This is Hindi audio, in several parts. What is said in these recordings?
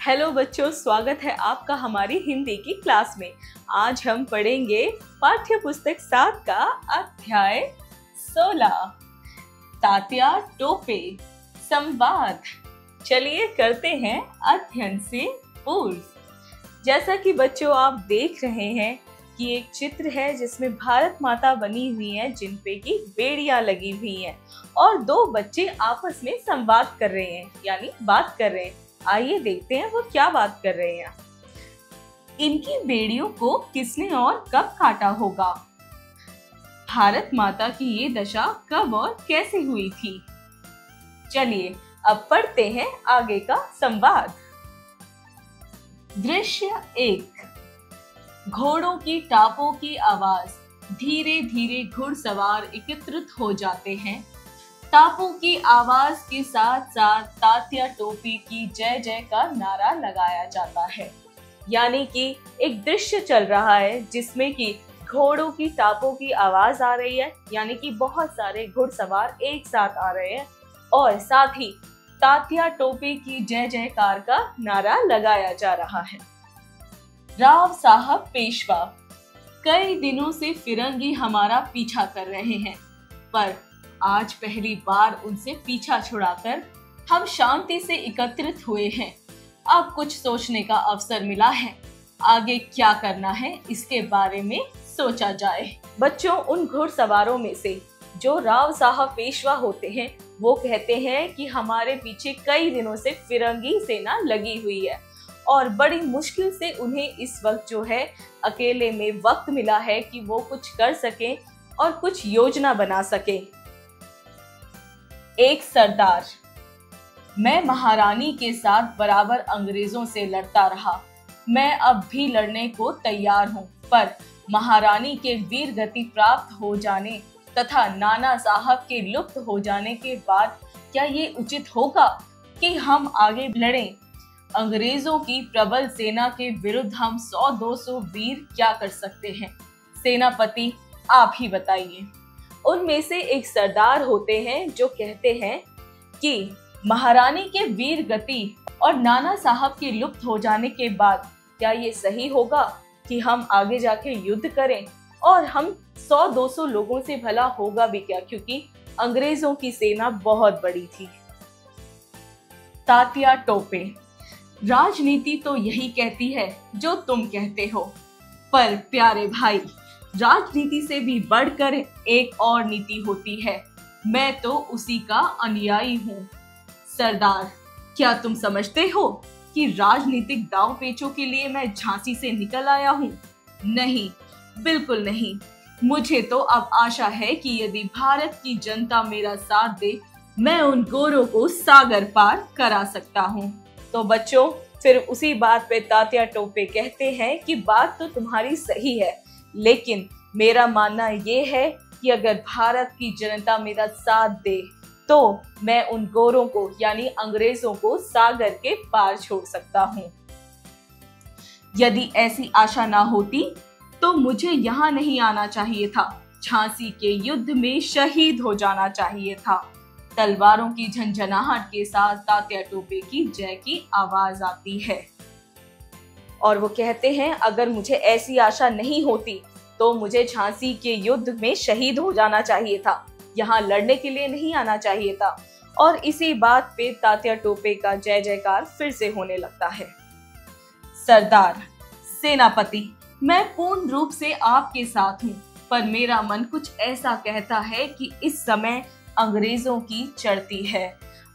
हेलो बच्चों, स्वागत है आपका हमारी हिंदी की क्लास में। आज हम पढ़ेंगे पाठ्य पुस्तक 7 का अध्याय 16 तात्या टोपे संवाद। चलिए करते हैं अध्ययन से पूर्व। जैसा कि बच्चों आप देख रहे हैं कि एक चित्र है जिसमें भारत माता बनी हुई है, जिन पे की बेड़ियां लगी हुई हैं और दो बच्चे आपस में संवाद कर रहे हैं, यानी बात कर रहे हैं। आइए देखते हैं वो क्या बात कर रहे हैं। इनकी बेड़ियों को किसने और कब काटा होगा? भारत माता की ये दशा कब और कैसे हुई थी? चलिए अब पढ़ते हैं आगे का संवाद। दृश्य 1। घोड़ों की टापों की आवाज। धीरे धीरे घुड़सवार एकत्रित हो जाते हैं। टापों की आवाज के साथ साथ तात्या टोपे की जय जय का नारा लगाया जाता है। यानी कि एक दृश्य चल रहा है जिसमें कि घोड़ों की टापों की आवाज आ रही है, यानी कि बहुत सारे घुड़सवार एक साथ आ रहे हैं और साथ ही तात्या टोपे की जय जयकार का नारा लगाया जा रहा है। राव साहब पेशवा। कई दिनों से फिरंगी हमारा पीछा कर रहे हैं, पर आज पहली बार उनसे पीछा छुड़ाकर हम शांति से एकत्रित हुए हैं। अब कुछ सोचने का अवसर मिला है। आगे क्या करना है इसके बारे में सोचा जाए। बच्चों, उन घुड़सवारों में से जो राव साहब पेशवा होते हैं वो कहते हैं कि हमारे पीछे कई दिनों से फिरंगी सेना लगी हुई है और बड़ी मुश्किल से उन्हें इस वक्त जो है अकेले में वक्त मिला है कि वो कुछ कर सकें और कुछ योजना बना सकें। एक सरदार। मैं महारानी के साथ बराबर अंग्रेजों से लड़ता रहा। मैं अब भी लड़ने को तैयार हूँ, पर महारानी के वीर गति प्राप्त हो जाने तथा नाना साहब के लुप्त हो जाने के बाद क्या ये उचित होगा कि हम आगे लड़ें? अंग्रेजों की प्रबल सेना के विरुद्ध हम 100-200 वीर क्या कर सकते हैं? सेनापति आप ही बताइए। उनमें से एक सरदार होते हैं जो कहते हैं कि महारानी के वीर गति और नाना साहब के लुप्त हो जाने के बाद क्या ये सही होगा कि हम आगे जाके युद्ध करें? और हम 100-200 लोगों से भला होगा भी क्या, क्योंकि अंग्रेजों की सेना बहुत बड़ी थी। तात्या टोपे। राजनीति तो यही कहती है जो तुम कहते हो, पर प्यारे भाई, राजनीति से भी बढ़कर एक और नीति होती है। मैं तो उसी का अनुयायी हूँ। सरदार, क्या तुम समझते हो कि राजनीतिक दांव पेचों के लिए मैं झांसी से निकल आया हूँ? नहीं, बिल्कुल नहीं। मुझे तो अब आशा है कि यदि भारत की जनता मेरा साथ दे, मैं उन गोरों को सागर पार करा सकता हूँ। तो बच्चों, फिर उसी बात पे तात्या टोपे कहते हैं कि बात तो तुम्हारी सही है, लेकिन मेरा मानना ये है कि अगर भारत की जनता मेरा साथ दे तो मैं उन गोरों को यानी अंग्रेजों को सागर के पार छोड़ सकता हूँ। यदि ऐसी आशा ना होती तो मुझे यहाँ नहीं आना चाहिए था। झांसी के युद्ध में शहीद हो जाना चाहिए था। तलवारों की झंझनाहट के साथ तात्या टोपे की जय की आवाज आती है और वो कहते हैं, अगर मुझे ऐसी आशा नहीं होती तो मुझे झांसी के युद्ध में शहीद हो जाना चाहिए था, यहाँ लड़ने के लिए नहीं आना चाहिए था। और इसी बात पे तात्या टोपे का जय जयकार फिर से होने लगता है। सरदार। सेनापति, मैं पूर्ण रूप से आपके साथ हूँ, पर मेरा मन कुछ ऐसा कहता है कि इस समय अंग्रेजों की चढ़ती है।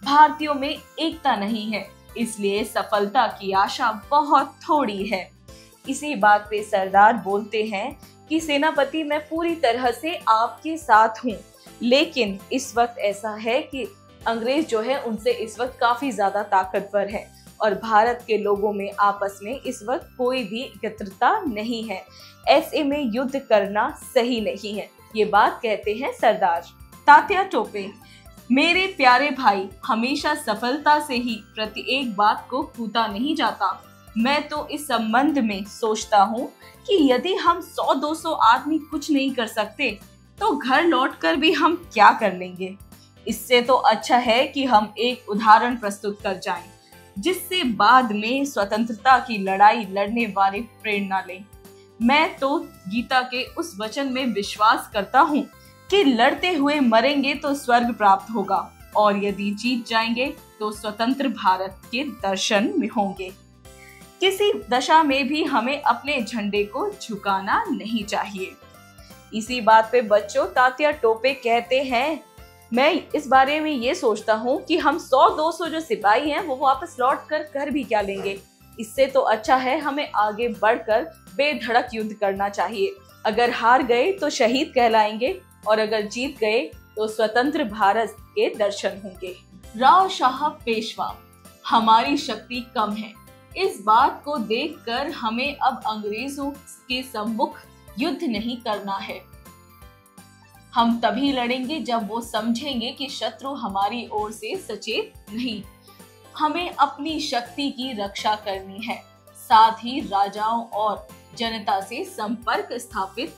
भारतीयों में एकता नहीं है, इसलिए सफलता की आशा बहुत थोड़ी है। इसी बात पे सरदार बोलते हैं कि सेनापति, मैं पूरी तरह से आपके साथ हूँ, लेकिन इस वक्त ऐसा है कि अंग्रेज जो है उनसे इस वक्त काफी ज्यादा ताकतवर है और भारत के लोगों में आपस में इस वक्त कोई भी एकत्रता नहीं है। ऐसे में युद्ध करना सही नहीं है। ये बात कहते हैं सरदार। तात्या टोपे। मेरे प्यारे भाई, हमेशा सफलता से ही प्रत्येक बात को पूता नहीं जाता। मैं तो इस संबंध में सोचता हूँ कि यदि हम 100-200 आदमी कुछ नहीं कर सकते तो घर लौटकर भी हम क्या कर लेंगे? इससे तो अच्छा है कि हम एक उदाहरण प्रस्तुत कर जाएं। जिससे बाद में स्वतंत्रता की लड़ाई लड़ने वाले प्रेरणा लें। मैं तो गीता के उस वचन में विश्वास करता हूँ कि लड़ते हुए मरेंगे तो स्वर्ग प्राप्त होगा और यदि जीत जाएंगे तो स्वतंत्र भारत के दर्शन में होंगे। किसी दशा में भी हमें अपने झंडे को झुकाना नहीं चाहिए। इसी बात पे बच्चों तात्या टोपे कहते हैं, मैं इस बारे में ये सोचता हूँ कि हम 100-200 जो सिपाही हैं वो वापस लौट कर भी क्या लेंगे। इससे तो अच्छा है हमें आगे बढ़कर बेधड़क युद्ध करना चाहिए। अगर हार गए तो शहीद कहलाएंगे और अगर जीत गए तो स्वतंत्र भारत के दर्शन होंगे। राव साहब पेशवा, हमारी शक्ति कम है। इस बात को देखकर हमें अब अंग्रेजों के सम्मुख युद्ध नहीं करना है। हम तभी लड़ेंगे जब वो समझेंगे कि शत्रु हमारी ओर से सचेत नहीं। हमें अपनी शक्ति की रक्षा करनी है, साथ ही राजाओं और जनता से संपर्क स्थापित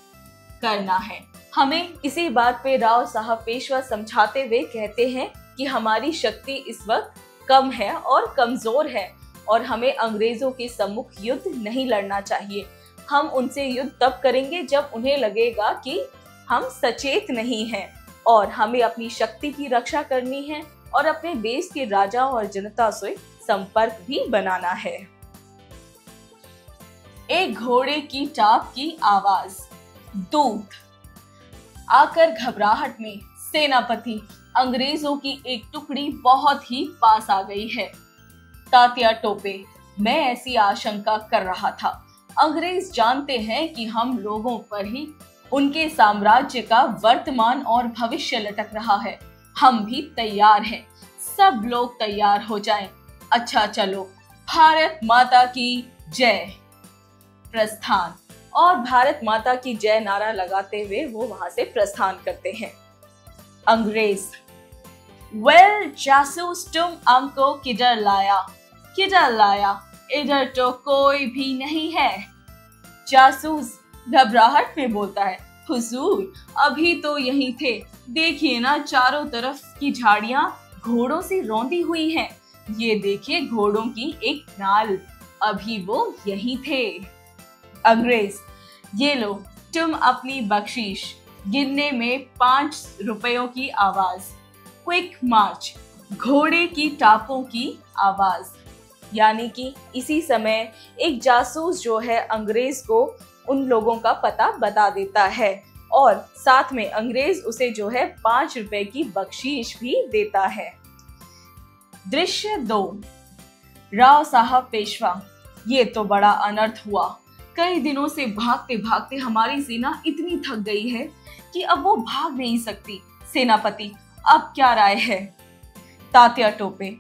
करना है। हमें इसी बात पे राव साहब पेशवा समझाते हुए कहते हैं कि हमारी शक्ति इस वक्त कम है और कमजोर है और हमें अंग्रेजों के सम्मुख युद्ध नहीं लड़ना चाहिए। हम उनसे युद्ध तब करेंगे जब उन्हें लगेगा कि हम सचेत नहीं हैं और हमें अपनी शक्ति की रक्षा करनी है और अपने देश के राजाओं और जनता से संपर्क भी बनाना है। एक घोड़े की टाप की आवाज। दूत आकर घबराहट में सेनापति अंग्रेजों की एक टुकड़ी बहुत ही पास आ गई है। तात्या टोपे, मैं ऐसी आशंका कर रहा था। अंग्रेज जानते हैं कि हम लोगों पर ही उनके साम्राज्य का वर्तमान और भविष्य लटक रहा है। हम भी तैयार हैं। सब लोग तैयार हो जाएं। अच्छा चलो, भारत माता की जय। प्रस्थान। और भारत माता की जय नारा लगाते हुए वो वहां से प्रस्थान करते हैं। अंग्रेज, वेल जासूस, तुम हमको किधर लाया? किधर लाया? इधर तो कोई भी नहीं है। जासूस घबराहट में बोलता है, हुजूर अभी तो यहीं थे। देखिए ना, चारों तरफ की झाड़ियां घोड़ों से रौंदी हुई हैं। ये देखिए घोड़ों की एक नाल, अभी वो यहीं थे। अंग्रेज, ये लो तुम अपनी बख्शीश। गिनने में 5 रुपयों की आवाज। क्विक मार्च। घोड़े की टापों की आवाज। यानी कि इसी समय एक जासूस जो है अंग्रेज को उन लोगों का पता बता देता है और साथ में अंग्रेज उसे जो है 5 रुपए की बख्शीश भी देता है। दृश्य 2। राव साहब पेशवा, ये तो बड़ा अनर्थ हुआ। कई दिनों से भागते भागते हमारी सेना इतनी थक गई है कि अब वो भाग नहीं सकती। सेनापति, अब क्या राय है? तात्या टोपे,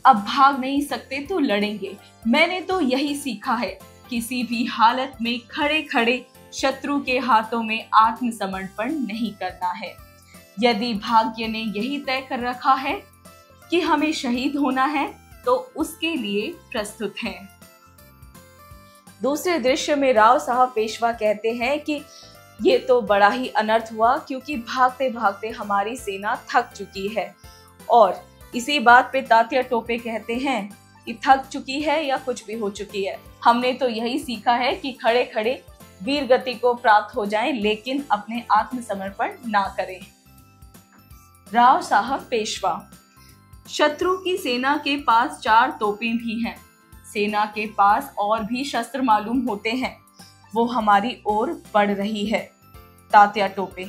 अब भाग नहीं सकते तो लड़ेंगे। मैंने तो यही सीखा है, किसी भी हालत में खड़े खड़े शत्रु के हाथों में आत्मसमर्पण नहीं करना है। यदि भाग्य ने यही तय कर रखा है कि हमें शहीद होना है तो उसके लिए प्रस्तुत हैं। दूसरे दृश्य में राव साहब पेशवा कहते हैं कि ये तो बड़ा ही अनर्थ हुआ क्योंकि भागते भागते हमारी सेना थक चुकी है। और इसी बात पे तात्या टोपे कहते हैं कि थक चुकी है या कुछ भी हो चुकी है, हमने तो यही सीखा है कि खड़े खड़े वीर गति को प्राप्त हो जाएं, लेकिन अपने आत्मसमर्पण ना करें। राव साहब पेशवा, शत्रु की सेना के पास 4 तोपें भी हैं। सेना के पास और भी शस्त्र मालूम होते हैं। वो हमारी ओर बढ़ रही है। तात्या टोपे,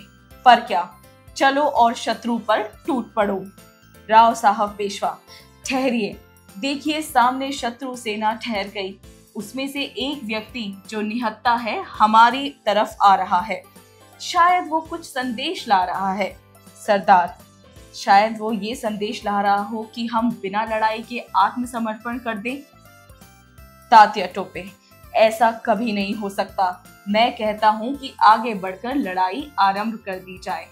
पर क्या, चलो और शत्रु पर टूट पड़ो। राव साहब पेशवा, ठहरिए, देखिए सामने शत्रु सेना ठहर गई। उसमें से एक व्यक्ति जो निहत्था है हमारी तरफ आ रहा है। शायद वो कुछ संदेश ला रहा है। सरदार, शायद वो ये संदेश ला रहा हो कि हम बिना लड़ाई के आत्मसमर्पण कर दें। तात्या टोपे, ऐसा कभी नहीं हो सकता। मैं कहता हूं कि आगे बढ़कर लड़ाई आरंभ कर दी जाए।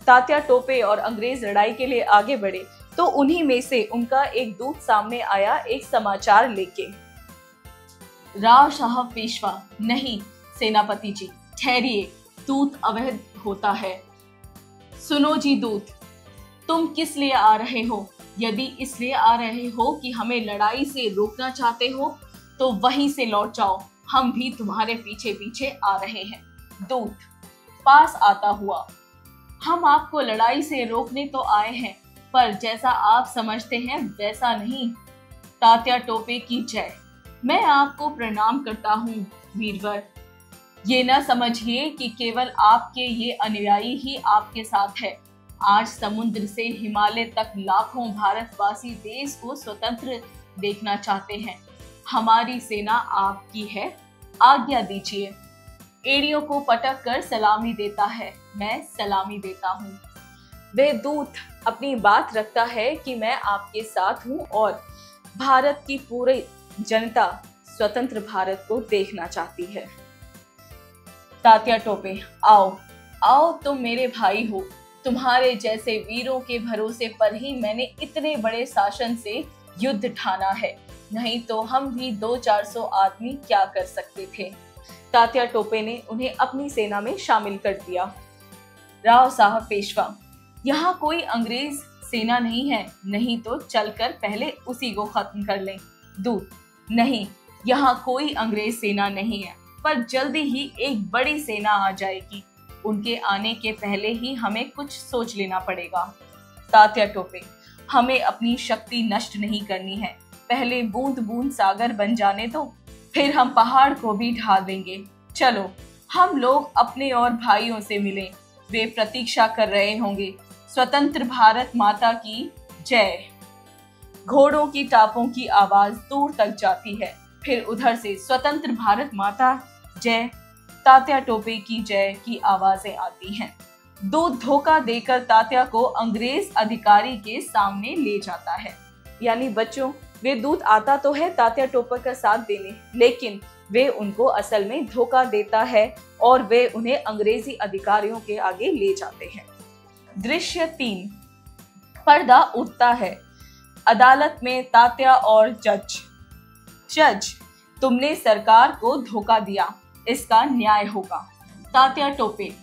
तात्या टोपे और अंग्रेज लड़ाई के लिए आगे बढ़े तो उन्हीं में से उनका एक दूत सामने आया एक समाचार लेके। राव साहब पेशवा, नहीं सेनापति जी, ठहरिए, दूत अवैध होता है। सुनो जी दूत, तुम किस लिए आ रहे हो? यदि इसलिए आ रहे हो कि हमें लड़ाई से रोकना चाहते हो तो वहीं से लौट जाओ, हम भी तुम्हारे पीछे पीछे आ रहे हैं। दूत पास आता हुआ, हम आपको लड़ाई से रोकने तो आए हैं, पर जैसा आप समझते हैं वैसा नहीं। तात्या टोपे की जय। मैं आपको प्रणाम करता हूँ वीरवर। ये न समझिए कि केवल आपके ये अनुयायी ही आपके साथ है। आज समुद्र से हिमालय तक लाखों भारतवासी देश को स्वतंत्र देखना चाहते हैं। हमारी सेना आपकी है, आज्ञा दीजिए। एड़ियों को पटक कर सलामी देता है। मैं सलामी देता हूँ। वह दूत अपनी बात रखता है कि मैं आपके साथ हूँ और भारत की पूरी जनता स्वतंत्र भारत को देखना चाहती है। तात्या टोपे, आओ आओ, तुम मेरे भाई हो। तुम्हारे जैसे वीरों के भरोसे पर ही मैंने इतने बड़े शासन से युद्ध ठाना है, नहीं तो हम भी 200-400 आदमी क्या कर सकते थे। तात्या टोपे ने उन्हें अपनी सेना में शामिल कर दिया। राव साहब पेशवा, यहाँ कोई अंग्रेज सेना नहीं है, नहीं तो चलकर पहले उसी को खत्म कर लें। दूत, नहीं, यहाँ कोई अंग्रेज सेना नहीं है, पर जल्दी ही एक बड़ी सेना आ जाएगी। उनके आने के पहले ही हमें कुछ सोच लेना पड़ेगा। तात्या टोपे, हमें अपनी शक्ति नष्ट नहीं करनी है। पहले बूंद बूंद सागर बन जाने दो, फिर हम पहाड़ को भी ढा देंगे। चलो, हम लोग अपने और भाइयों से मिलें। वे प्रतीक्षा कर रहे होंगे। स्वतंत्र भारत माता की जय। घोड़ों की टापों की आवाज दूर तक जाती है। फिर उधर से स्वतंत्र भारत माता जय, तात्या टोपे की जय की आवाजें आती हैं। दूत धोखा देकर तात्या को अंग्रेज अधिकारी के सामने ले जाता है। यानी बच्चों, वे दूत आता तो है तात्या टोपे का साथ देने, लेकिन वे उनको असल में धोखा देता है और वे उन्हें अंग्रेजी अधिकारियों के आगे ले जाते हैं। दृश्य 3। पर्दा उठता है। अदालत में तात्या और जज। जज, तुमने सरकार को धोखा दिया, इसका न्याय होगा। तात्या टोपे,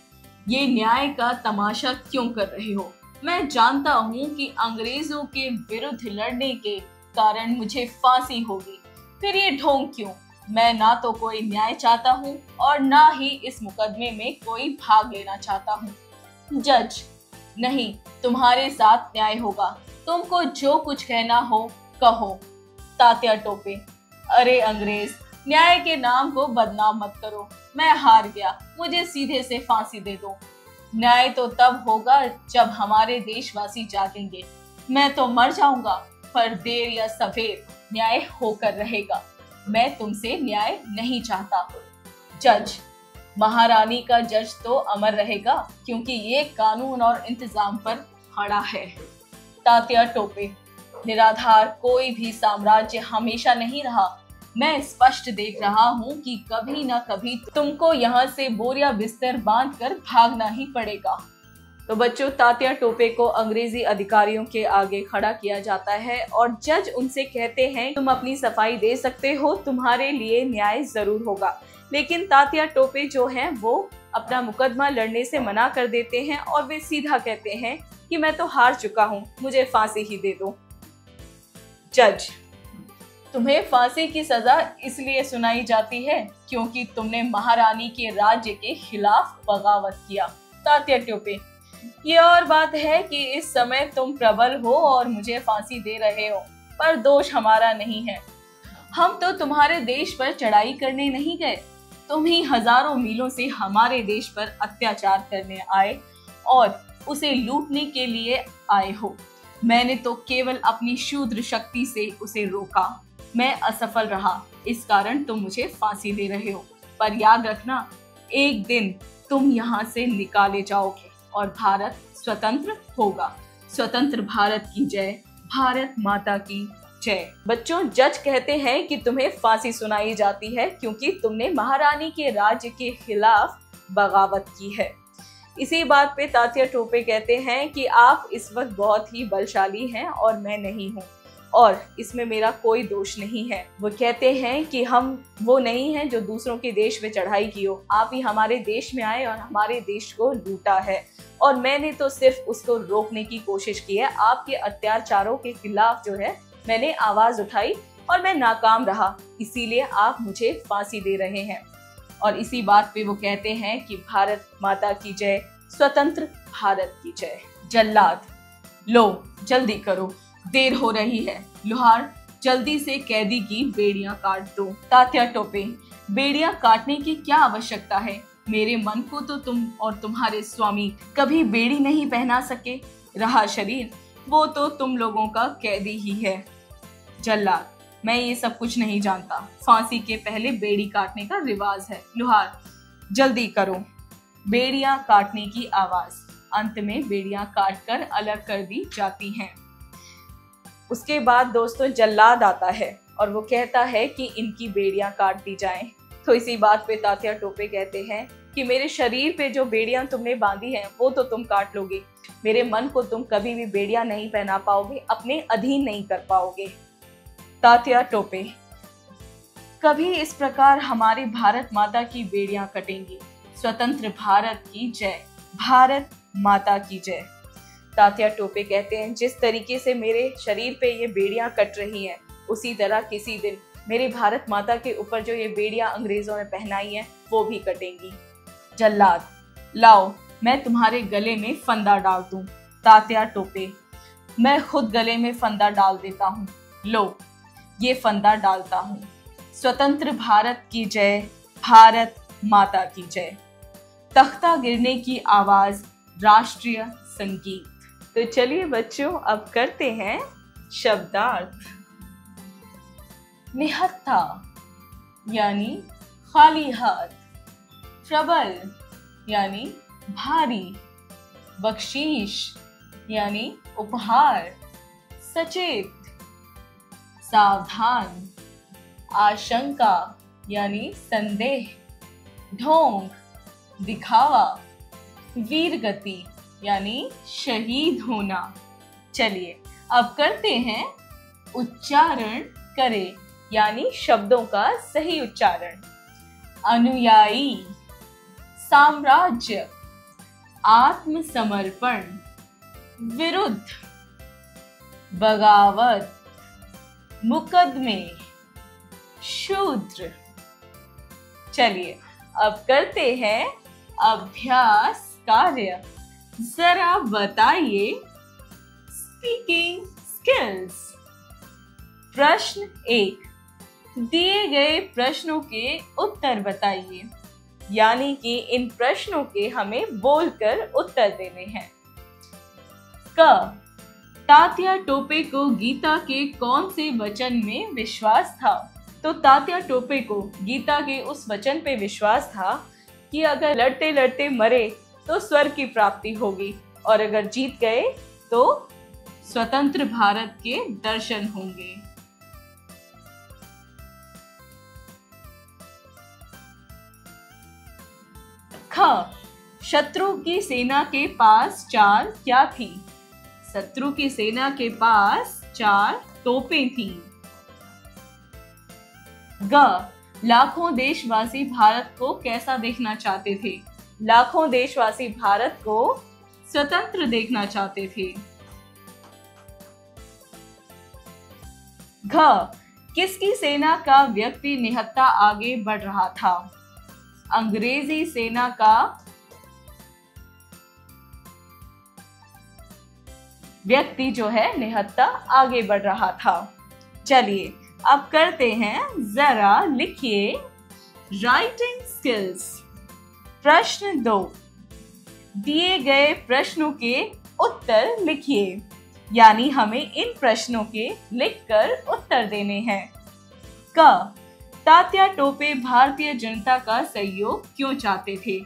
ये न्याय का तमाशा क्यों कर रहे हो? मैं जानता हूँ कि अंग्रेजों के विरुद्ध लड़ने के कारण मुझे फांसी होगी, फिर ये ढोंग क्यों? मैं ना तो कोई न्याय चाहता हूँ और ना ही इस मुकदमे में कोई भाग लेना चाहता हूँ। जज, नहीं, तुम्हारे साथ न्याय होगा। तुमको जो कुछ कहना हो कहो। तात्या टोपे, अरे अंग्रेज, न्याय के नाम को बदनाम मत करो। मैं हार गया, मुझे सीधे से फांसी दे दो। न्याय तो तब होगा जब हमारे देशवासी जागेंगे। मैं तो मर जाऊंगा, पर देर या सवेर न्याय होकर रहेगा। मैं तुमसे न्याय नहीं चाहता। जज, महारानी का जज तो अमर रहेगा, क्योंकि ये कानून और इंतजाम पर खड़ा है। तात्या टोपे, निराधार कोई भी साम्राज्य हमेशा नहीं रहा। मैं स्पष्ट देख रहा हूँ कि कभी न कभी तुमको यहाँ से बोरिया बिस्तर बांधकर भागना ही पड़ेगा। तो बच्चों, तात्या टोपे को अंग्रेजी अधिकारियों के आगे खड़ा किया जाता है और जज उनसे कहते हैं, तुम अपनी सफाई दे सकते हो, तुम्हारे लिए न्याय जरूर होगा। लेकिन तात्या टोपे जो हैं वो अपना मुकदमा लड़ने से मना कर देते हैं और वे सीधा कहते हैं कि मैं तो हार चुका हूँ, मुझे फांसी ही दे दो। जज, तुम्हें फांसी की सजा इसलिए सुनाई जाती है क्योंकि तुमने महारानी के राज्य के खिलाफ बगावत किया। तात्या टोपे, ये और बात है कि इस समय तुम प्रबल हो और मुझे फांसी दे रहे हो, पर दोष हमारा नहीं है। हम तो तुम्हारे देश पर चढ़ाई करने नहीं गए, तुम ही हजारों मीलों से हमारे देश पर अत्याचार करने आए और उसे लूटने के लिए आए हो। मैंने तो केवल अपनी शूद्र शक्ति से उसे रोका। मैं असफल रहा, इस कारण तुम मुझे फांसी दे रहे हो। पर याद रखना, एक दिन तुम यहाँ से निकाले जाओगे और भारत स्वतंत्र होगा। स्वतंत्र भारत की जय, भारत माता की जय। बच्चों, जज कहते हैं कि तुम्हें फांसी सुनाई जाती है क्योंकि तुमने महारानी के राज्य के खिलाफ बगावत की है। इसी बात पे तात्या टोपे कहते हैं कि आप इस वक्त बहुत ही बलशाली हैं और मैं नहीं हूँ, और इसमें मेरा कोई दोष नहीं है। वो कहते हैं कि हम वो नहीं हैं जो दूसरों के देश में चढ़ाई की हो। आप ही हमारे देश में आए और हमारे देश को लूटा है और मैंने तो सिर्फ उसको रोकने की कोशिश की है। आपके अत्याचारों के खिलाफ जो है मैंने आवाज उठाई और मैं नाकाम रहा, इसीलिए आप मुझे फांसी दे रहे हैं। और इसी बात पे वो कहते हैं कि भारत माता की जय, स्वतंत्र भारत की जय। जल्लाद, लो जल्दी करो, देर हो रही है। लोहार, जल्दी से कैदी की बेड़ियां काट दो। तात्या टोपे, बेड़ियां काटने की क्या आवश्यकता है? मेरे मन को तो तुम और तुम्हारे स्वामी कभी बेड़ी नहीं पहना सके। रहा शरीर, वो तो तुम लोगों का कैदी ही है। जल्लाद, मैं ये सब कुछ नहीं जानता। फांसी के पहले बेड़ी काटने का रिवाज है। लोहार, जल्दी करो। बेड़ियां काटने की आवाज। अंत में बेड़ियां काटकर अलग कर दी जाती हैं। उसके बाद दोस्तों जल्लाद आता है और वो कहता है कि इनकी बेड़ियां काट दी जाएं। तो इसी बात पे तात्या टोपे कहते हैं कि मेरे शरीर पे जो बेड़ियां तुमने बांधी हैं वो तो तुम काट लोगे, मेरे मन को तुम कभी भी बेड़ियां नहीं पहना पाओगे, अपने अधीन नहीं कर पाओगे। तात्या टोपे, कभी इस प्रकार हमारी भारत माता की बेड़ियां कटेंगी। स्वतंत्र भारत की जय, भारत माता की जय। तात्या टोपे कहते हैं जिस तरीके से मेरे शरीर पे ये बेड़ियां कट रही हैं, उसी तरह किसी दिन मेरी भारत माता के ऊपर जो ये बेड़ियां अंग्रेजों ने पहनाई हैं वो भी कटेंगी। जल्लाद, लाओ मैं तुम्हारे गले में फंदा डाल दूं। तात्या टोपे, मैं खुद गले में फंदा डाल देता हूँ। लो ये फंदा डालता हूँ। स्वतंत्र भारत की जय, भारत माता की जय। तख्ता गिरने की आवाज, राष्ट्रीय संगीत। तो चलिए बच्चों अब करते हैं शब्दार्थ। निहत्था यानी खाली हाथ, प्रबल यानी भारी, बख्शीश यानी उपहार, सचेत, सावधान, आशंका यानी संदेह, ढोंग, दिखावा, वीरगति यानी शहीद होना। चलिए अब करते हैं उच्चारण करें यानी शब्दों का सही उच्चारण। अनुयायी, साम्राज्य, आत्मसमर्पण, विरुद्ध, बगावत, मुकदमे, शूद्र। चलिए अब करते हैं अभ्यास कार्य। जरा बताइए स्पीकिंग स्किल्स। प्रश्न 1, दिए गए प्रश्नों के उत्तर बताइए, यानी कि इन प्रश्नों के हमें बोलकर उत्तर देने हैं। क, तात्या टोपे को गीता के कौन से वचन में विश्वास था? तो तात्या टोपे को गीता के उस वचन पे विश्वास था कि अगर लड़ते लड़ते मरे तो स्वर्ग की प्राप्ति होगी और अगर जीत गए तो स्वतंत्र भारत के दर्शन होंगे। ख, शत्रु की सेना के पास 4 क्या थी? शत्रु की सेना के पास 4 तोपें थीं। ग, लाखों देशवासी भारत को कैसा देखना चाहते थे? लाखों देशवासी भारत को स्वतंत्र देखना चाहते थे। घ, किसकी सेना का व्यक्ति निहत्था आगे बढ़ रहा था? अंग्रेजी सेना का व्यक्ति जो है निहत्था आगे बढ़ रहा था। चलिए अब करते हैं जरा लिखिए राइटिंग स्किल्स। प्रश्न 2, दिए गए प्रश्नों के उत्तर लिखिए, यानी हमें इन प्रश्नों के लिखकर उत्तर देने हैं। क, तात्या टोपे भारतीय जनता का सहयोग क्यों चाहते थे?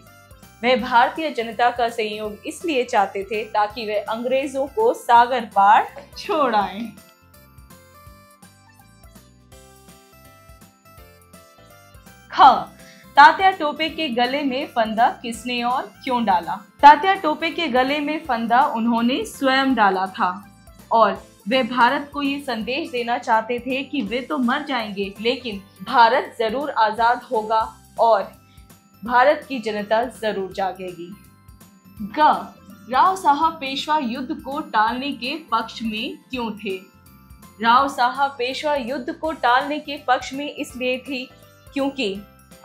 वे भारतीय जनता का सहयोग इसलिए चाहते थे ताकि वे अंग्रेजों को सागर पार छोड़ाएं। ख, तात्या टोपे के गले में फंदा किसने और क्यों डाला? तात्या टोपे के गले में फंदा उन्होंने स्वयं डाला था और वे भारत को ये संदेश देना चाहते थे कि वे तो मर जाएंगे लेकिन भारत जरूर आजाद होगा और भारत की जनता जरूर जागेगी। ग, राव साहब पेशवा युद्ध को टालने के पक्ष में क्यों थे? राव साहब पेशवा युद्ध को टालने के पक्ष में इसलिए थी क्योंकि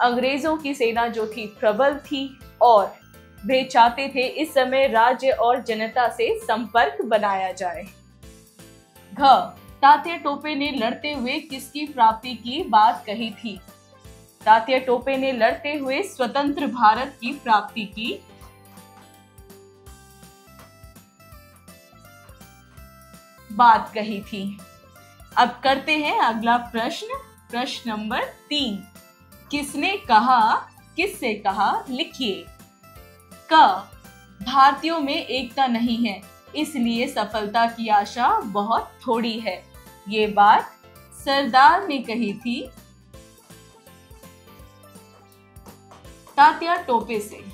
अंग्रेजों की सेना जो थी प्रबल थी और वे चाहते थे इस समय राज्य और जनता से संपर्क बनाया जाए। घ, तात्या टोपे ने लड़ते हुए किसकी प्राप्ति की बात कही थी? तात्या टोपे ने लड़ते हुए स्वतंत्र भारत की प्राप्ति की बात कही थी। अब करते हैं अगला प्रश्न, प्रश्न नंबर 3। किसने कहा, किससे कहा, लिखिए। क, भारतीयों में एकता नहीं है इसलिए सफलता की आशा बहुत थोड़ी है। ये बात सरदार ने कही थी तात्या टोपे से।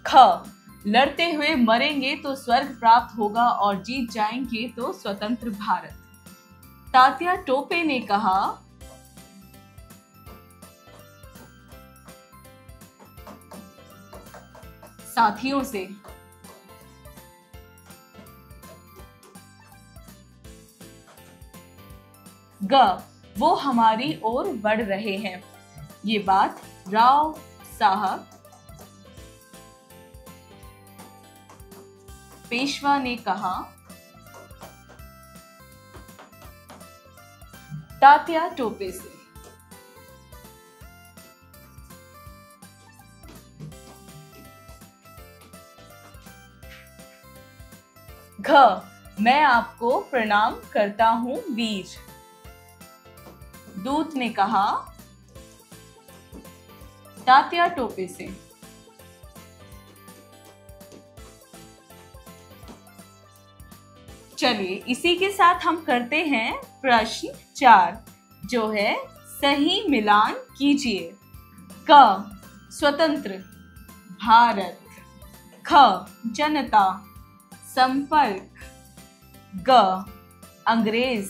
ख, लड़ते हुए मरेंगे तो स्वर्ग प्राप्त होगा और जीत जाएंगे तो स्वतंत्र भारत। तात्या टोपे ने कहा साथियों से। ग, वो हमारी ओर बढ़ रहे हैं। ये बात राव साहब पेशवा ने कहा तात्या टोपे से। घ, मैं आपको प्रणाम करता हूं वीर। दूत ने कहा तात्या टोपे से। चलिए इसी के साथ हम करते हैं प्रश्न 4 जो है सही मिलान कीजिए। क, स्वतंत्र भारत। ख, जनता संपर्क। ग, अंग्रेज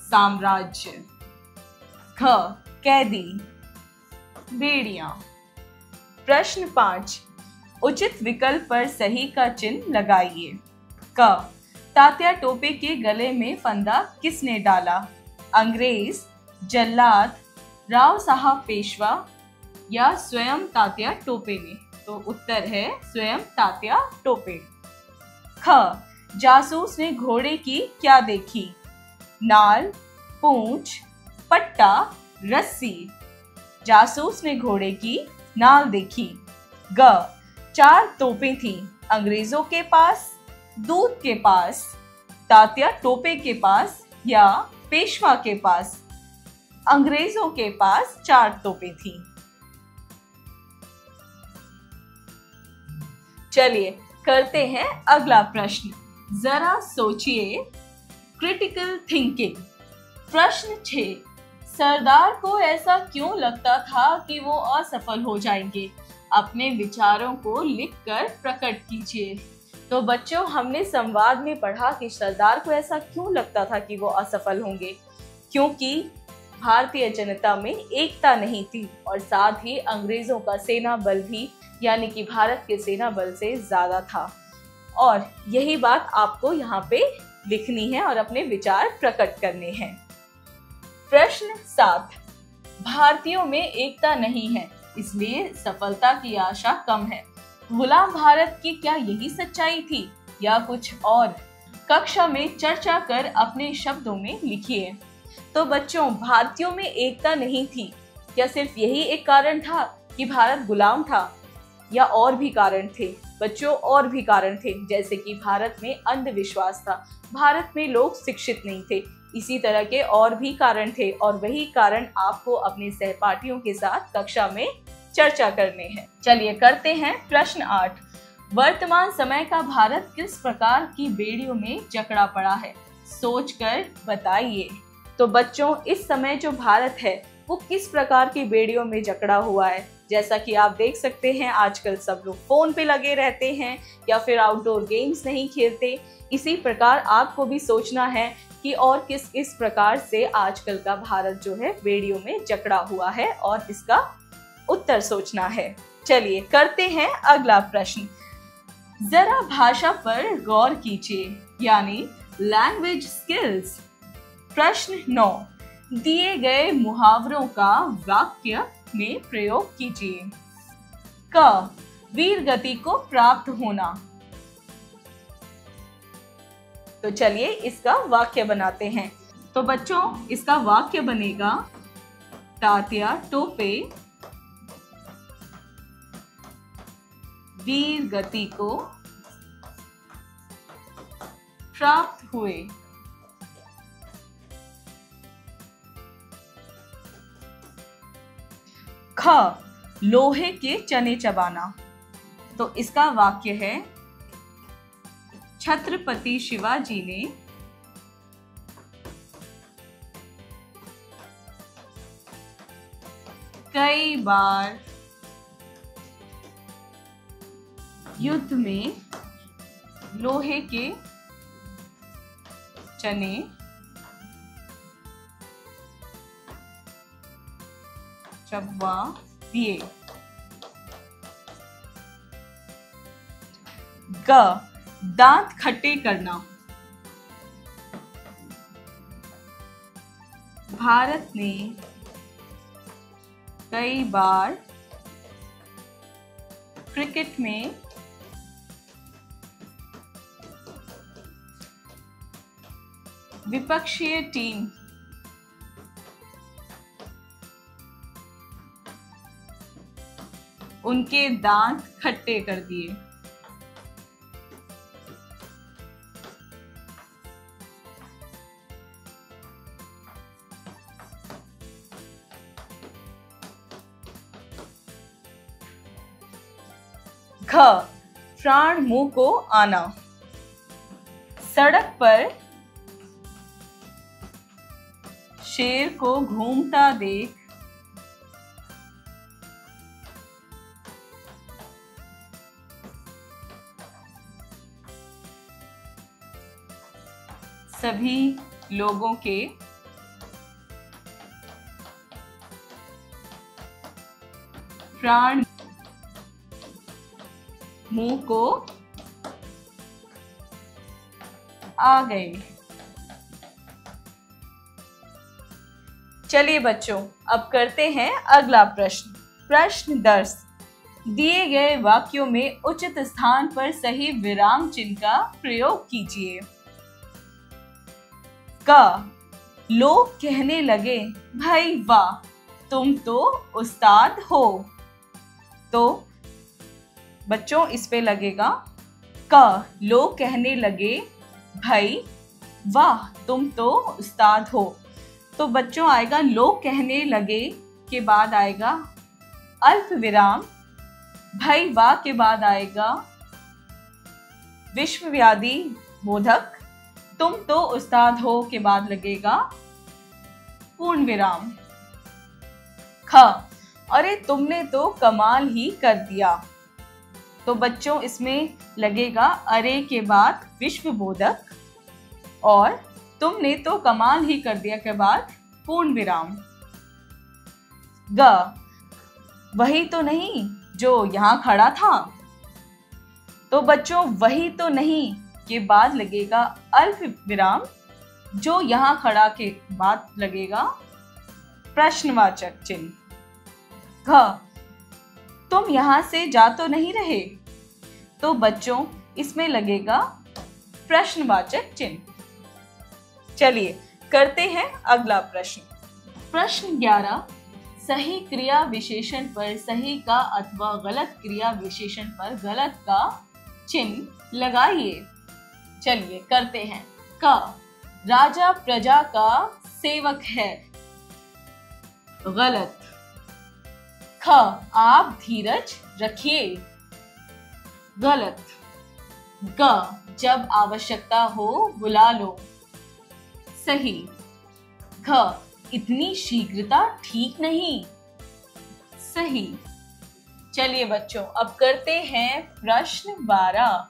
साम्राज्य। ख, कैदी बेड़ियां। प्रश्न 5, उचित विकल्प पर सही का चिन्ह लगाइए। क, तात्या टोपे के गले में फंदा किसने डाला? अंग्रेज, जल्लाद, राव साहब पेशवा या स्वयं तात्या टोपे ने? तो उत्तर है स्वयं तात्या टोपे। ख, जासूस ने घोड़े की क्या देखी? नाल, पूंछ, पट्टा, रस्सी। जासूस ने घोड़े की नाल देखी। ग, 4 तोपें थीं अंग्रेजों के पास, दूत के पास, तात्या टोपे के पास या पेशवा के पास? अंग्रेजों के पास 4 तोपें थीं। चलिए करते हैं अगला प्रश्न। जरा सोचिए, क्रिटिकल थिंकिंग। प्रश्न 6, सरदार को ऐसा क्यों लगता था कि वो असफल हो जाएंगे? अपने विचारों को लिखकर प्रकट कीजिए। तो बच्चों, हमने संवाद में पढ़ा कि सरदार को ऐसा क्यों लगता था कि वो असफल होंगे, क्योंकि भारतीय जनता में एकता नहीं थी और साथ ही अंग्रेजों का सेना बल भी यानी कि भारत के सेना बल से ज्यादा था। और यही बात आपको यहाँ पे लिखनी है और अपने विचार प्रकट करने हैं। प्रश्न 7, भारतीयों में एकता नहीं है इसलिए सफलता की आशा कम है। गुलाम भारत की क्या यही सच्चाई थी या कुछ और? कक्षा में चर्चा कर अपने शब्दों में लिखिए। तो बच्चों, भारतीयों में एकता नहीं थी, क्या सिर्फ यही एक कारण था कि भारत गुलाम था या और भी कारण थे? बच्चों, और भी कारण थे, जैसे कि भारत में अंधविश्वास था, भारत में लोग शिक्षित नहीं थे, इसी तरह के और भी कारण थे और वही कारण आपको अपने सहपाठियों के साथ कक्षा में चर्चा करने हैं। चलिए करते हैं प्रश्न 8, वर्तमान समय का भारत किस प्रकार की बेड़ियों में जकड़ा पड़ा है? सोचकर बताइए। तो बच्चों, इस समय जो भारत है वो किस प्रकार की बेड़ियों में जकड़ा हुआ है? जैसा कि आप देख सकते हैं, आजकल सब लोग फोन पे लगे रहते हैं या फिर आउटडोर गेम्स नहीं खेलते। इसी प्रकार आपको भी सोचना है कि और किस प्रकार से आजकल का भारत जो है बेड़ियों में जकड़ा हुआ है और इसका उत्तर सोचना है। चलिए करते हैं अगला प्रश्न। जरा भाषा पर गौर कीजिए, यानी लैंग्वेज स्किल्स। प्रश्न 9, दिए गए मुहावरों का वाक्य में प्रयोग कीजिए। क, वीर गति को प्राप्त होना। तो चलिए इसका वाक्य बनाते हैं। तो बच्चों इसका वाक्य बनेगा, तात्या टोपे वीर गति को प्राप्त हुए। ख, लोहे के चने चबाना। तो इसका वाक्य है, छत्रपति शिवाजी ने कई बार युद्ध में लोहे के चने चबवा दिए। ग, दांत खट्टे करना। भारत ने कई बार क्रिकेट में विपक्षीय टीम उनके दांत खट्टे कर दिए। घ, प्राण मुंह को आना। सड़क पर शेर को घूमता देख सभी लोगों के प्राण मुंह को आ गए। चलिए बच्चों अब करते हैं अगला प्रश्न। प्रश्न 10, दिए गए वाक्यों में उचित स्थान पर सही विराम चिन्ह का प्रयोग कीजिए। क, लोग कहने लगे, भाई वाह तुम तो उस्ताद हो। तो बच्चों इस पे लगेगा, क, लोग कहने लगे, भाई वाह तुम तो उस्ताद हो। तो बच्चों आएगा, लोग कहने लगे के बाद आएगा अल्प विराम, भाई वाह के बाद आएगा विश्वव्याधी बोधक, तुम तो उस्ताद हो के बाद लगेगा पूर्ण विराम। ख, अरे तुमने तो कमाल ही कर दिया। तो बच्चों इसमें लगेगा अरे के बाद विश्वबोधक और तुमने तो कमाल ही कर दिया के बाद पूर्ण विराम। ग, वही तो नहीं जो यहाँ खड़ा था। तो बच्चों वही तो नहीं के बाद लगेगा अल्प विराम, जो यहाँ खड़ा के बाद लगेगा प्रश्नवाचक चिन्ह। घ, तुम यहाँ से जा तो नहीं रहे। तो बच्चों इसमें लगेगा प्रश्नवाचक चिन्ह। चलिए करते हैं अगला प्रश्न। प्रश्न 11, सही क्रिया विशेषण पर सही का अथवा गलत क्रिया विशेषण पर गलत का चिन्ह लगाइए। चलिए करते हैं। क, राजा प्रजा का सेवक है। गलत। ख, आप धीरज रखिए। गलत। ग, जब आवश्यकता हो बुला लो। सही। घ, इतनी शीघ्रता ठीक नहीं। सही। चलिए बच्चों अब करते हैं प्रश्न 12।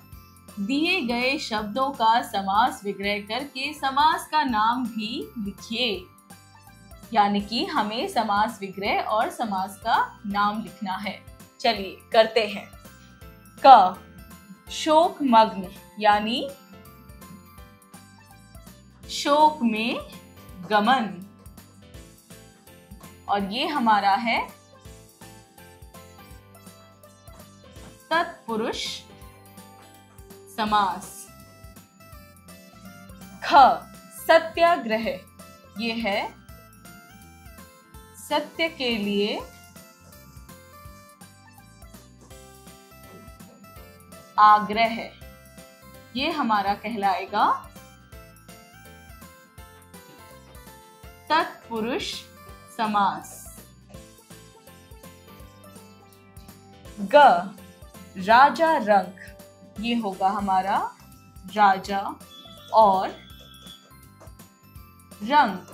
दिए गए शब्दों का समास विग्रह करके समास का नाम भी लिखिए। यानी कि हमें समास विग्रह और समास का नाम लिखना है। चलिए करते हैं। क शोकमग्न यानी शोक में गमन, और ये हमारा है तत्पुरुष समास। ख सत्याग्रह, ये है सत्य के लिए आग्रह, ये हमारा कहलाएगा तत्पुरुष समास। ग राजा रंक, ये होगा हमारा राजा और रंक,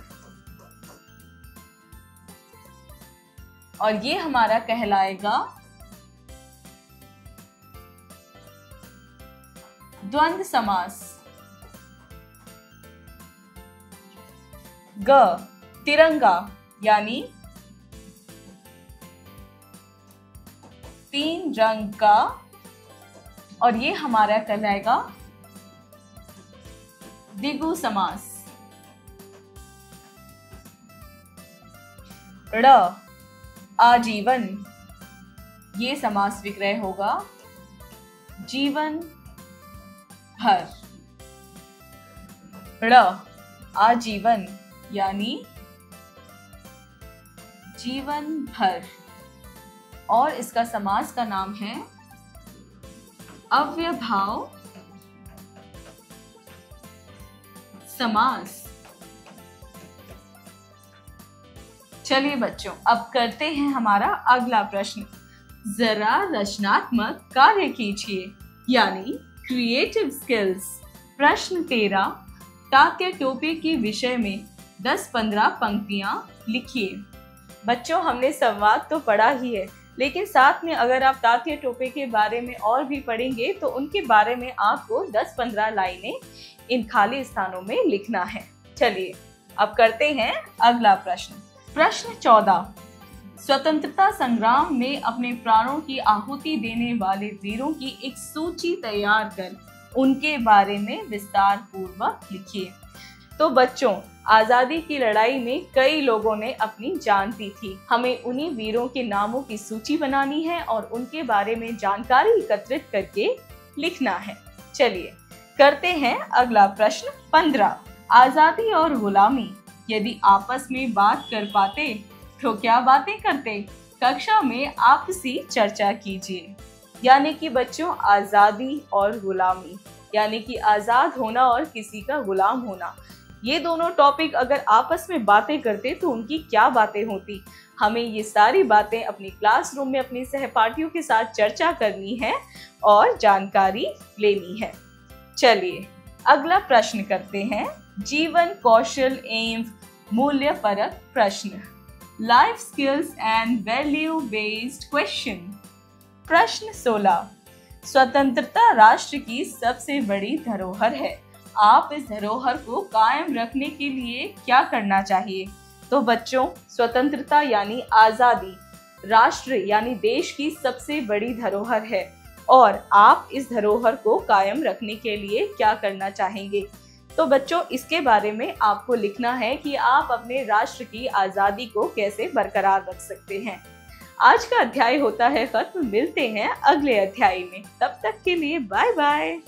और ये हमारा कहलाएगा द्वंद्व समास। ग तिरंगा यानी तीन रंग का, और ये हमारा कहलाएगा द्विगु समास। ड़ आजीवन, ये समास विग्रह होगा जीवन भर। ड़ आजीवन यानी जीवन भर, और इसका समास का नाम है अव्यभाव समास। चलिए बच्चों, अब करते हैं हमारा अगला प्रश्न। जरा रचनात्मक कार्य कीजिए, यानी क्रिएटिव स्किल्स। प्रश्न 13, तात्या टोपे के विषय में 10-15 पंक्तियां लिखिए। बच्चों, हमने संवाद तो पढ़ा ही है, लेकिन साथ में अगर आप तात्या टोपे के बारे में और भी पढ़ेंगे तो उनके बारे में आपको 10-15 लाइनें इन खाली स्थानों में लिखना है। चलिए अब करते हैं अगला प्रश्न। प्रश्न 14, स्वतंत्रता संग्राम में अपने प्राणों की आहुति देने वाले वीरों की एक सूची तैयार कर उनके बारे में विस्तार पूर्वक लिखिए। तो बच्चों, आजादी की लड़ाई में कई लोगों ने अपनी जान दी थी। हमें उन्हीं वीरों के नामों की सूची बनानी है और उनके बारे में जानकारी एकत्रित करके लिखना है। चलिए करते हैं अगला प्रश्न। 15, आजादी और गुलामी यदि आपस में बात कर पाते तो क्या बातें करते? कक्षा में आपसी चर्चा कीजिए। यानी कि बच्चों, आजादी और गुलामी यानी कि आजाद होना और किसी का गुलाम होना, ये दोनों टॉपिक अगर आपस में बातें करते तो उनकी क्या बातें होती। हमें ये सारी बातें अपनी क्लासरूम में अपने सहपाठियों के साथ चर्चा करनी है और जानकारी लेनी है। चलिए अगला प्रश्न करते हैं। जीवन कौशल एवं मूल्य परक प्रश्न, life skills and value based question. प्रश्न 16, स्वतंत्रता राष्ट्र की सबसे बड़ी धरोहर है। आप इस धरोहर को कायम रखने के लिए क्या करना चाहिए? तो बच्चों, स्वतंत्रता यानी आजादी राष्ट्र यानी देश की सबसे बड़ी धरोहर है, और आप इस धरोहर को कायम रखने के लिए क्या करना चाहेंगे? तो बच्चों, इसके बारे में आपको लिखना है कि आप अपने राष्ट्र की आजादी को कैसे बरकरार रख सकते हैं। आज का अध्याय होता है खत्म। मिलते हैं अगले अध्याय में, तब तक के लिए बाय बाय।